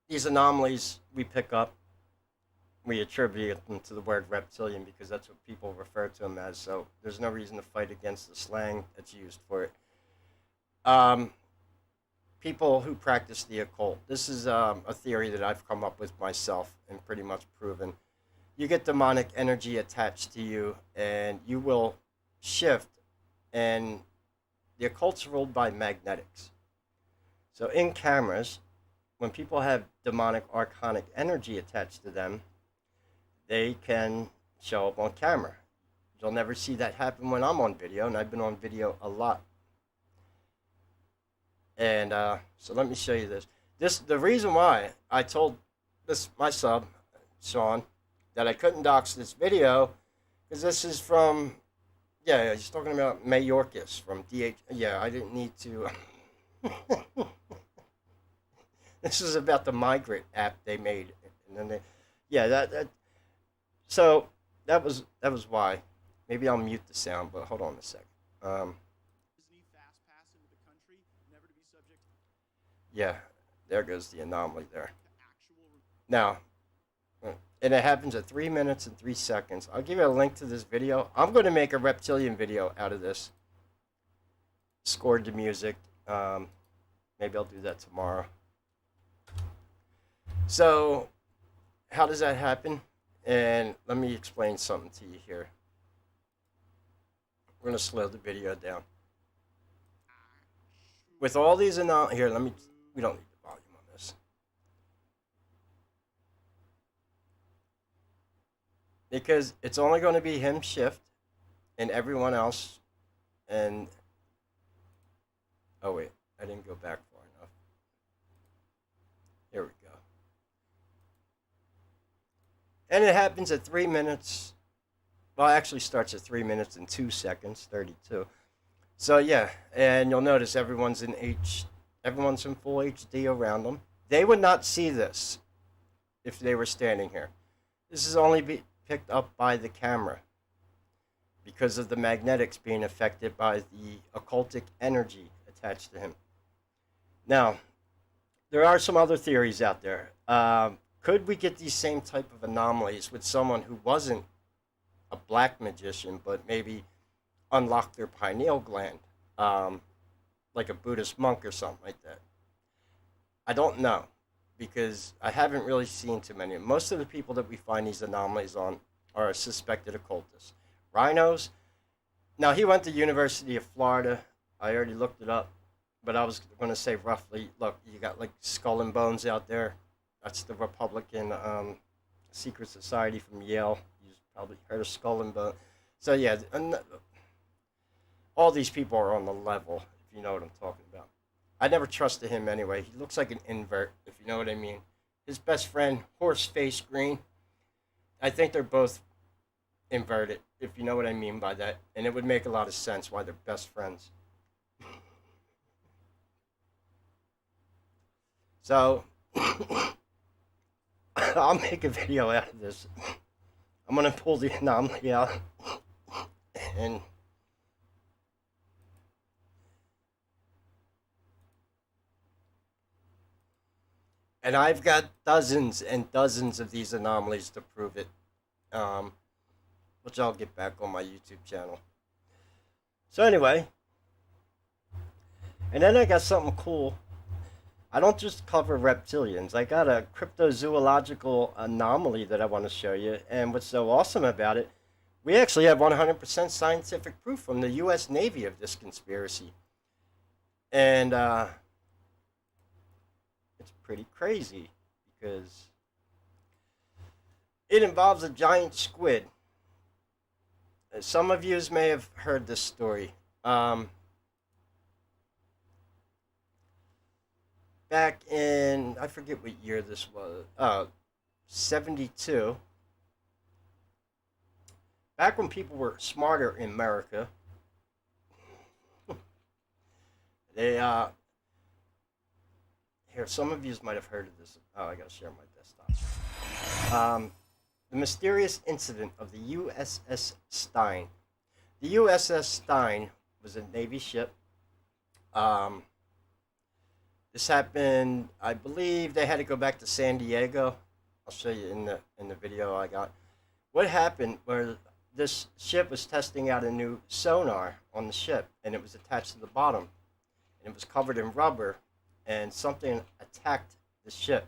A: these anomalies we pick up, we attribute them to the word reptilian because that's what people refer to him as. So there's no reason to fight against the slang that's used for it. People who practice the occult. This is a theory that I've come up with myself and pretty much proven. You get demonic energy attached to you, and you will shift. And the occult's ruled by magnetics. So in cameras, when people have demonic archonic energy attached to them, they can show up on camera. You'll never see that happen when I'm on video, and I've been on video a lot. And so let me show you this. The reason why I told my sub, Sean, that I couldn't dox this video, because this is from, yeah, he's talking about Mayorkas from DH. Yeah, I didn't need to. This is about the Migrate app they made, and then they, yeah, so that was why. Maybe I'll mute the sound, but hold on a second. Yeah, there goes the anomaly there. Now, and it happens at 3 minutes and 3 seconds. I'll give you a link to this video. I'm going to make a reptilian video out of this. Scored to music. Maybe I'll do that tomorrow. So, how does that happen? And let me explain something to you here. We're going to slow the video down. With all these here, we don't need the volume on this. Because it's only going to be him shift and everyone else. And, oh wait, I didn't go back far enough. Here we go. And it happens at 3 minutes. Well, it actually starts at 3 minutes and 2 seconds, 32. So yeah, and you'll notice everyone's in full HD around them. They would not see this if they were standing here. This is only picked up by the camera because of the magnetics being affected by the occultic energy attached to him. Now, there are some other theories out there. Could we get these same type of anomalies with someone who wasn't a black magician, but maybe unlocked their pineal gland, um, like a Buddhist monk or something like that? I don't know because I haven't really seen too many. Most of the people that we find these anomalies on are suspected occultists. Rhinos. Now he went to University of Florida. I already looked it up, but I was going to say roughly. Look, you got like Skull and Bones out there. That's the Republican secret society from Yale. You've probably heard of Skull and Bones. So yeah, all these people are on the level, if you know what I'm talking about. I never trusted him anyway. He looks like an invert, if you know what I mean. His best friend, Horseface Green. I think they're both inverted, if you know what I mean by that. And it would make a lot of sense why they're best friends. So, I'll make a video out of this. I'm going to pull the anomaly out. And I've got dozens and dozens of these anomalies to prove it. Um, which I'll get back on my YouTube channel. So anyway, and then I got something cool. I don't just cover reptilians. I got a cryptozoological anomaly that I want to show you. And what's so awesome about it, we actually have 100% scientific proof from the U.S. Navy of this conspiracy. And it's pretty crazy because it involves a giant squid. Some of you may have heard this story. Back in, I forget what year this was, 72. Back when people were smarter in America, they, here, some of you might have heard of this. Oh, I gotta share my desktop. The mysterious incident of the USS Stein. The USS Stein was a Navy ship. This happened, I believe they had to go back to San Diego. I'll show you in the video I got. What happened where this ship was testing out a new sonar on the ship, and it was attached to the bottom, and it was covered in rubber, and something attacked the ship.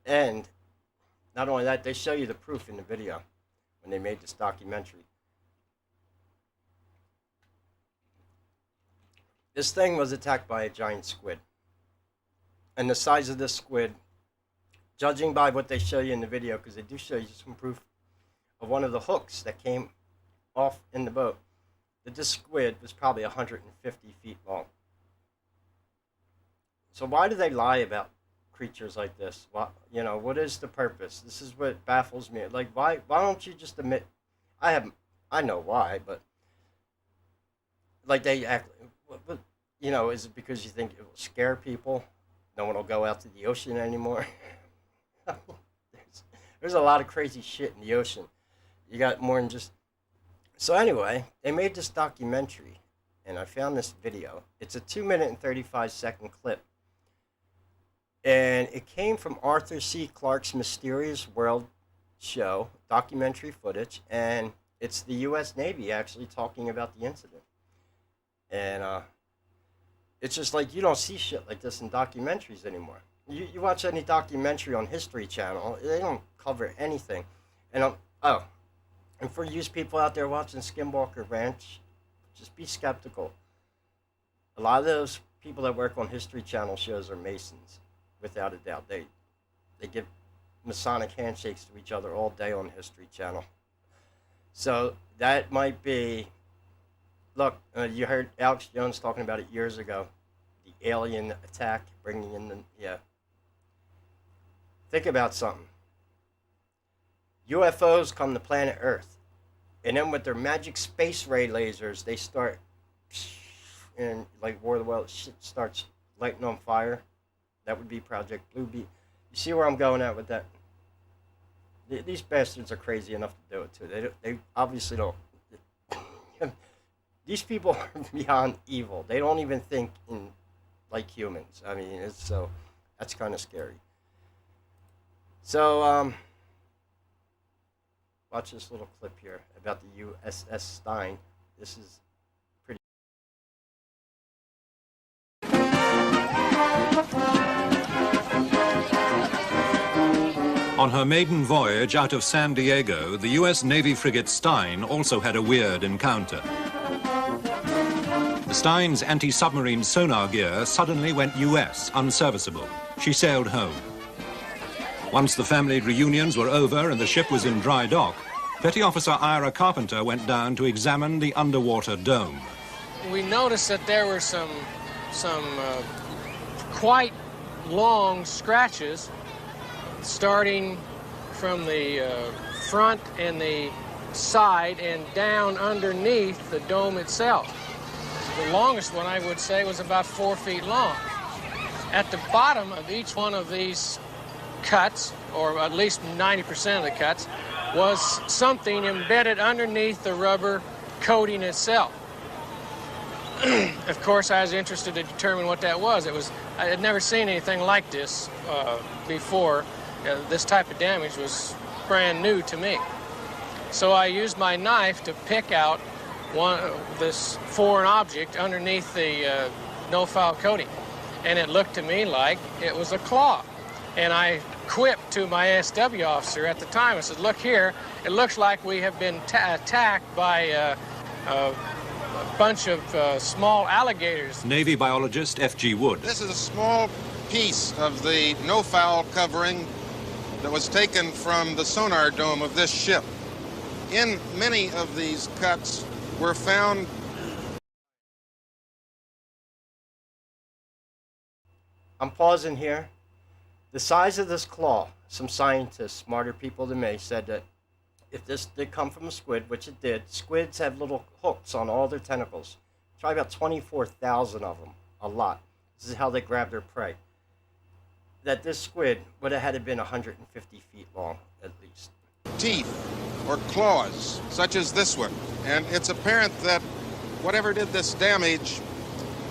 A: And not only that, they show you the proof in the video when they made this documentary. This thing was attacked by a giant squid. And the size of this squid, judging by what they show you in the video, because they do show you some proof of one of the hooks that came off in the boat, that this squid was probably 150 feet long. So why do they lie about creatures like this? What, you know, what is the purpose? This is what baffles me. Like, why don't you just admit? I know why, but like they act. But, you know, is it because you think it will scare people? No one will go out to the ocean anymore. there's a lot of crazy shit in the ocean. You got more than just. So anyway, they made this documentary, and I found this video. It's a 2-minute and 35-second clip. And it came from Arthur C. Clarke's Mysterious World show, documentary footage, and it's the U.S. Navy actually talking about the incident. And it's just like you don't see shit like this in documentaries anymore. You watch any documentary on History Channel, they don't cover anything. And and for you people out there watching Skinwalker Ranch, just be skeptical. A lot of those people that work on History Channel shows are Masons, without a doubt. They give Masonic handshakes to each other all day on History Channel. So that might be. Look, you heard Alex Jones talking about it years ago. The alien attack, bringing in the, yeah. Think about something. UFOs come to planet Earth. And then with their magic space ray lasers, they start, and like War of the Worlds, shit starts lighting on fire. That would be Project Blue Beam. You see where I'm going at with that? These bastards are crazy enough to do it too. They obviously don't. These people are beyond evil. They don't even think in like humans. I mean, it's so. That's kind of scary. So, watch this little clip here about the USS Stein. This is pretty.
B: On her maiden voyage out of San Diego, the U.S. Navy frigate Stein also had a weird encounter. The Stein's anti-submarine sonar gear suddenly went US, unserviceable. She sailed home. Once the family reunions were over and the ship was in dry dock, Petty Officer Ira Carpenter went down to examine the underwater dome.
C: We noticed that there were some quite long scratches starting from the front and the side and down underneath the dome itself. The longest one, I would say, was about 4 feet long. At the bottom of each one of these cuts, or at least 90% of the cuts, was something embedded underneath the rubber coating itself. Of course, I was interested to determine what that was. I had never seen anything like this before. This type of damage was brand new to me. So I used my knife to pick out this foreign object underneath the no-foul coating. And it looked to me like it was a claw. And I quipped to my ASW officer at the time. I said, look here, it looks like we have been attacked by a bunch of small alligators.
B: Navy biologist F.G. Wood.
D: This is a small piece of the no-foul covering that was taken from the sonar dome of this ship. In many of these cuts were found.
A: I'm pausing here. The size of this claw, some scientists, smarter people than me, said that if this did come from a squid, which it did, squids have little hooks on all their tentacles. Try about 24,000 of them, a lot. This is how they grab their prey. That this squid would have had to been 150 feet long, at least.
D: Teeth or claws, such as this one. And it's apparent that whatever did this damage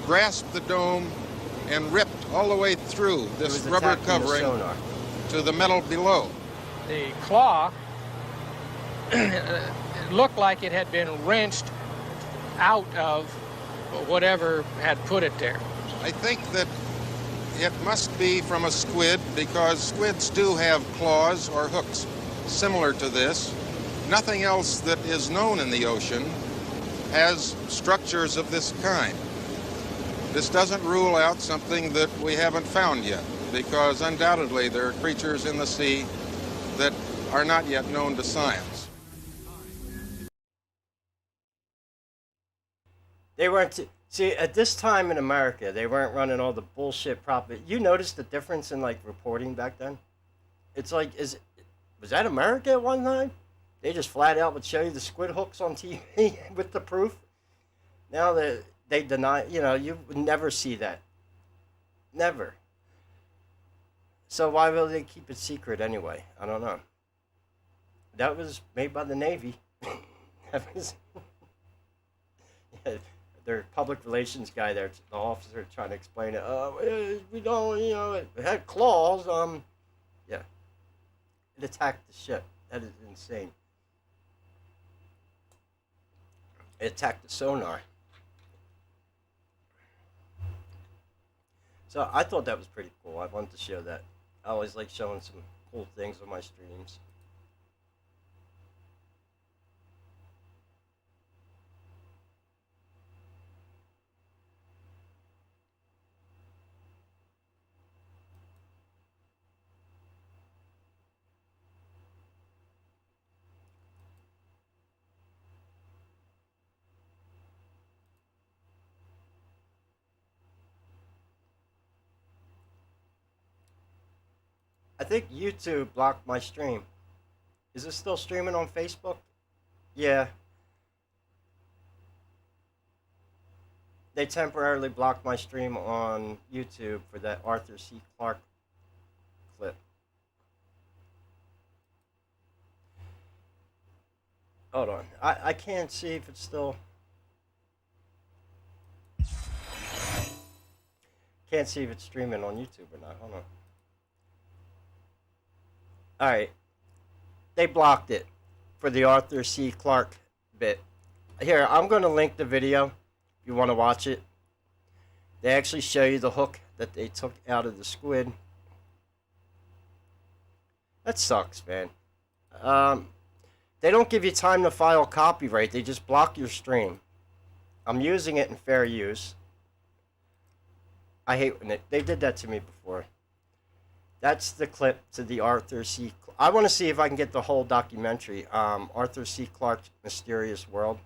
D: grasped the dome and ripped all the way through this rubber covering to the metal below.
C: The claw it looked like it had been wrenched out of whatever had put it there.
D: I think that it must be from a squid, because squids do have claws or hooks similar to this. Nothing else that is known in the ocean has structures of this kind. This doesn't rule out something that we haven't found yet, because undoubtedly there are creatures in the sea that are not yet known to science.
A: They weren't. See, at this time in America, they weren't running all the bullshit propaganda. You noticed the difference in like reporting back then? It's like, was that America at one time? They just flat out would show you the squid hooks on TV with the proof. Now they deny. You would never see that. Never. So why will they keep it secret anyway? I don't know. That was made by the Navy. That was. Yeah, their public relations guy there, the officer trying to explain it. We don't, it had claws. Yeah. It attacked the ship. That is insane. It attacked the sonar. So I thought that was pretty cool. I wanted to show that. I always like showing some cool things on my streams. I think YouTube blocked my stream. Is it still streaming on Facebook? Yeah. They temporarily blocked my stream on YouTube for that Arthur C. Clarke clip. Hold on. I can't see if it's still... can't see if it's streaming on YouTube or not. Hold on. Alright. They blocked it for the Arthur C. Clarke bit. Here, I'm going to link the video if you want to watch it. They actually show you the hook that they took out of the squid. That sucks, man. They don't give you time to file copyright. They just block your stream. I'm using it in fair use. I hate when they did that to me before. That's the clip to the Arthur C. I want to see if I can get the whole documentary. Arthur C. Clarke's Mysterious World.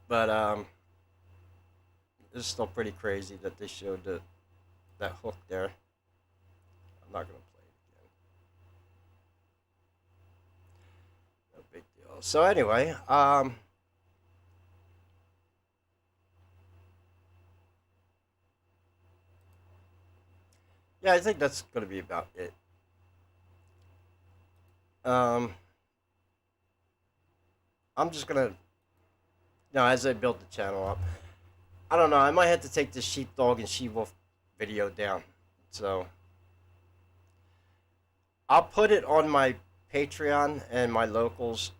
A: But it's still pretty crazy that they showed that hook there. I'm not gonna play it again. No big deal. So anyway, yeah, I think that's gonna be about it. I'm just gonna, as I build the channel up, I don't know. I might have to take the sheepdog and she-wolf video down. So I'll put it on my Patreon and my locals.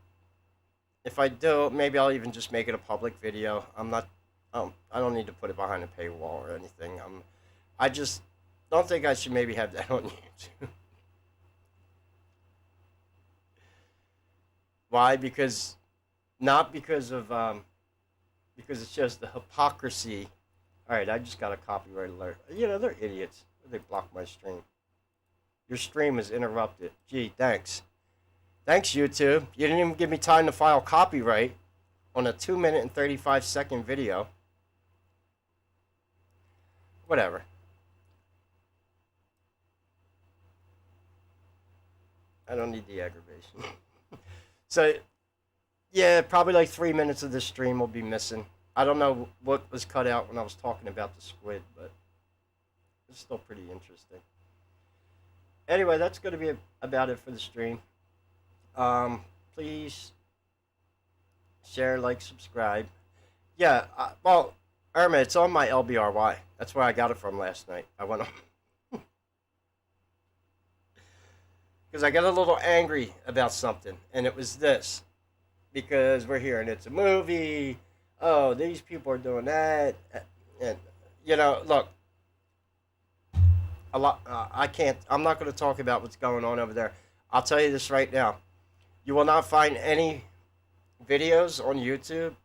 A: If I do, maybe I'll even just make it a public video. I'm not. I don't need to put it behind a paywall or anything. I just don't think I should maybe have that on YouTube. Why? Because not because of because it's just the hypocrisy. All right, I just got a copyright alert. You know, they're idiots. They blocked my stream. Your stream is interrupted. Gee, thanks. Thanks, YouTube. You didn't even give me time to file copyright on a 2-minute and 35-second video. Whatever. I don't need the aggravation. So, yeah, probably like 3 minutes of this stream will be missing. I don't know what was cut out when I was talking about the squid, but it's still pretty interesting. Anyway, that's going to be about it for the stream. Please share, like, subscribe. Yeah, well, Irma, it's on my LBRY. That's where I got it from last night. I went on. Because I got a little angry about something, and it was this. Because we're hearing it's a movie. Oh, these people are doing that. And, you know, look. I'm not going to talk about what's going on over there. I'll tell you this right now. You will not find any videos on YouTube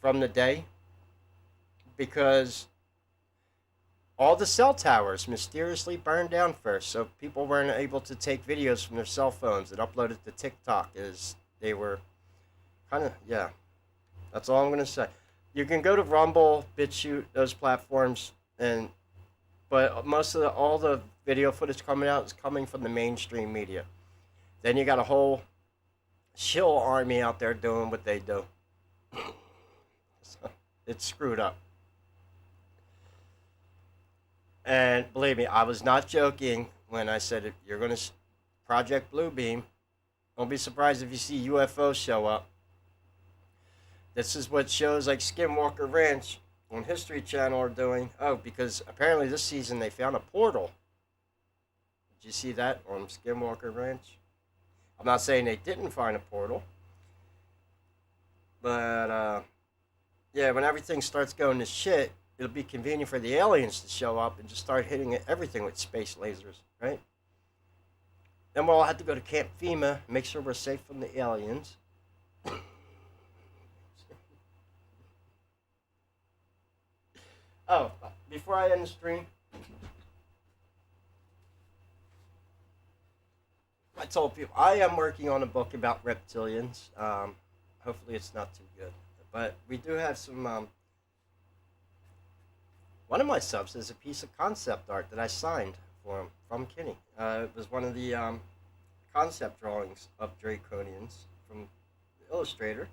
A: from the day because all the cell towers mysteriously burned down first. So people weren't able to take videos from their cell phones and upload it to TikTok as they were kind of, yeah. That's all I'm going to say. You can go to Rumble, BitChute, those platforms, but most of all the video footage coming out is coming from the mainstream media. Then you got a whole shill army out there doing what they do. So, it's screwed up. And believe me, I was not joking when I said if you're going to Project Bluebeam, don't be surprised if you see UFOs show up. This is what shows like Skinwalker Ranch on History Channel are doing. Oh, because apparently this season they found a portal. Did you see that on Skinwalker Ranch? I'm not saying they didn't find a portal. But, yeah, when everything starts going to shit, it'll be convenient for the aliens to show up and just start hitting everything with space lasers, right? Then we'll all have to go to Camp FEMA, make sure we're safe from the aliens. Oh, before I end the stream, I told people I am working on a book about reptilians. Hopefully it's not too good. But we do have some, one of my subs is a piece of concept art that I signed for him from Kinney. It was one of the concept drawings of Draconians from the illustrator.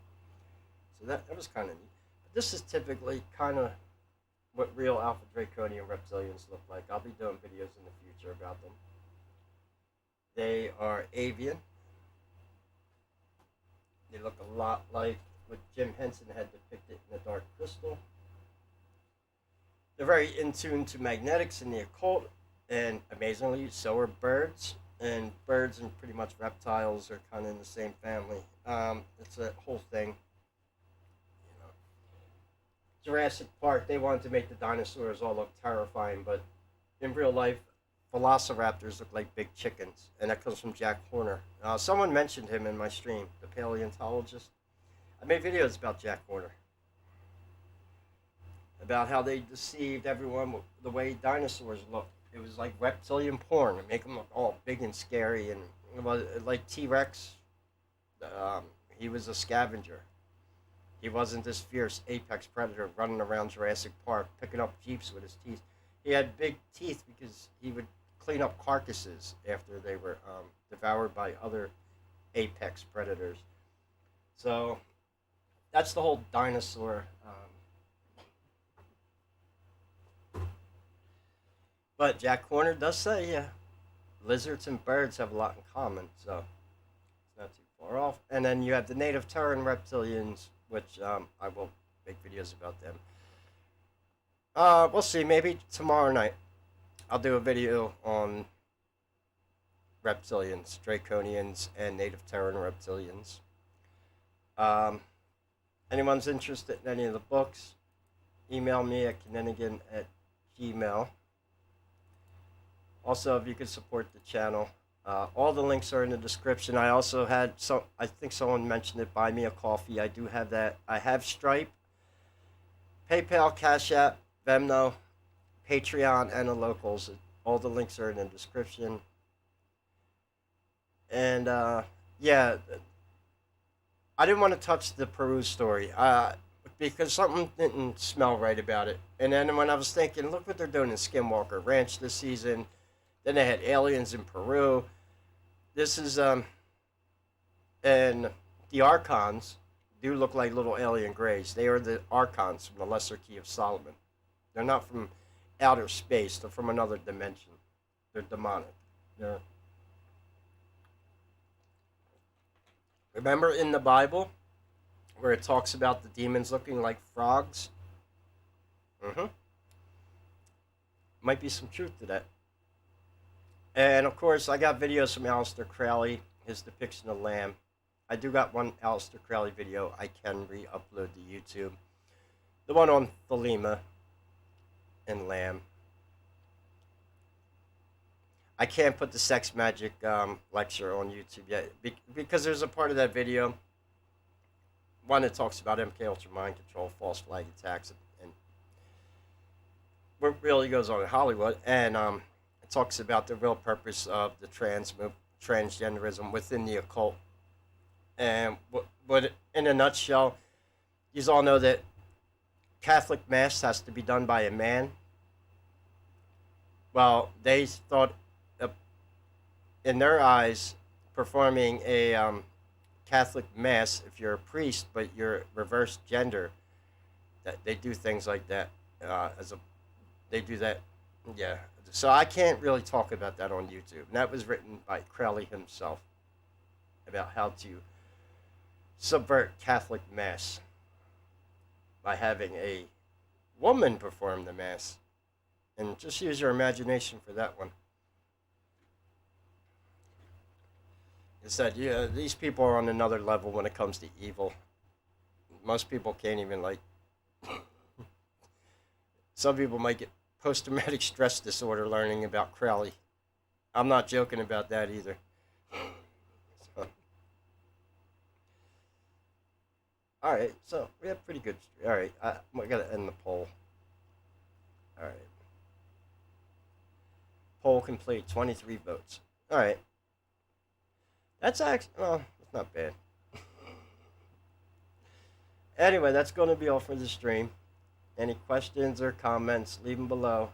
A: So that was kind of neat. But this is typically kind of what real Alpha Draconian reptilians look like. I'll be doing videos in the future about them. They are avian. They look a lot like what Jim Henson had depicted in The Dark Crystal. They're very in tune to magnetics and the occult, and amazingly, so are birds. And birds and pretty much reptiles are kind of in the same family. It's a whole thing. You know, Jurassic Park, they wanted to make the dinosaurs all look terrifying, but in real life, velociraptors look like big chickens, and that comes from Jack Horner. Someone mentioned him in my stream, the paleontologist. I made videos about Jack Horner, about how they deceived everyone with the way dinosaurs look. It was like reptilian porn, to make them look all big and scary, and it was like T-Rex. He was a scavenger. He wasn't this fierce apex predator running around Jurassic Park picking up jeeps with his teeth. He had big teeth because he would clean up carcasses after they were devoured by other apex predators. So that's the whole dinosaur. But Jack Horner does say, yeah, lizards and birds have a lot in common, so it's not too far off. And then you have the native Terran reptilians, which I will make videos about them. We'll see. Maybe tomorrow night I'll do a video on reptilians, draconians, and native Terran reptilians. Anyone's interested in any of the books, email me at Kinninigan@gmail.com. Also, if you could support the channel, all the links are in the description. I also had I think someone mentioned it, buy me a coffee. I do have that. I have Stripe, PayPal, Cash App, Vemno, Patreon, and the locals. All the links are in the description. And yeah, I didn't want to touch the Peru story because something didn't smell right about it. And then when I was thinking, look what they're doing in Skinwalker Ranch this season. Then they had aliens in Peru. This is and the Archons do look like little alien greys. They are the Archons from the Lesser Key of Solomon. They're not from outer space. They're from another dimension. They're demonic. Remember in the Bible where it talks about the demons looking like frogs? Might be some truth to that. And of course, I got videos from Aleister Crowley, his depiction of Lamb. I do got one Aleister Crowley video I can re-upload to YouTube. The one on Thelema and Lamb. I can't put the sex magic lecture on YouTube yet because there's a part of that video, one that talks about MK Ultra mind control, false flag attacks, and what really goes on in Hollywood, and it talks about the real purpose of the transgenderism within the occult. And but in a nutshell, you all know that Catholic Mass has to be done by a man. Well, they thought, in their eyes, performing a Catholic Mass, if you're a priest but you're reverse gender, that they do things like that. They do that, yeah. So I can't really talk about that on YouTube. And that was written by Crowley himself about how to subvert Catholic Mass by having a woman perform the Mass. And just use your imagination for that one. It said, yeah, these people are on another level when it comes to evil. Most people can't even, like... Some people might get post-traumatic stress disorder learning about Crowley. I'm not joking about that either. So. Alright, so we have pretty good... Alright, we gotta end the poll. Alright. Poll complete, 23 votes. Alright. That's actually... well, it's not bad. Anyway, that's going to be all for the stream. Any questions or comments, leave them below.